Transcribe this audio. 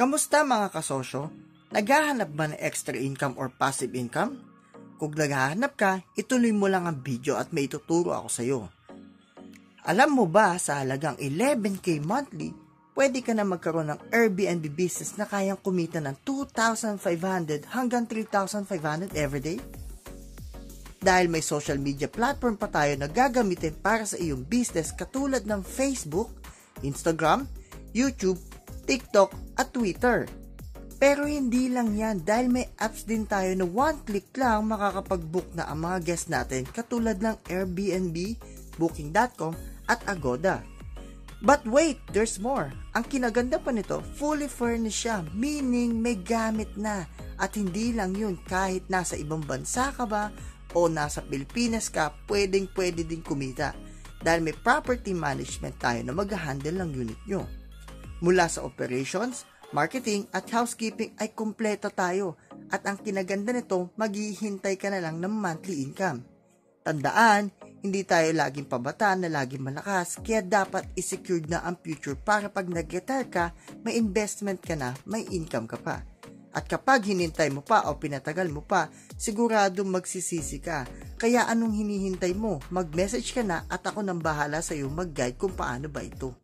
Kamusta mga kasosyo? Naghahanap ba ng extra income or passive income? Kung naghahanap ka, ituloy mo lang ang video at may ituturo ako sa iyo. Alam mo ba sa halagang 11K monthly, pwede ka na magkaroon ng Airbnb business na kayang kumita ng 2,500 hanggang 3,500 everyday? Dahil may social media platform pa tayo na gagamitin para sa iyong business katulad ng Facebook, Instagram, YouTube, TikTok at Twitter. Pero hindi lang yan dahil may apps din tayo na one click lang makakapag-book na ang mga guests natin katulad ng Airbnb, Booking.com at Agoda. But wait, there's more. Ang kinaganda pa nito, fully furnished siya, meaning may gamit na. At hindi lang yun, kahit nasa ibang bansa ka ba o nasa Pilipinas ka, pwede din kumita. Dahil may property management tayo na mag-handle ng unit nyo. Mula sa operations, marketing at housekeeping ay kumpleto tayo. At ang kinaganda nito, maghihintay ka na lang ng monthly income. Tandaan, hindi tayo laging pabata na laging malakas, kaya dapat i-secured na ang future para pag nag-retire ka, may investment ka na, may income ka pa. At kapag hinintay mo pa o pinatagal mo pa, siguradong magsisisi ka. Kaya anong hinihintay mo? Mag-message ka na at ako nang bahala sa iyo mag-guide kung paano ba ito.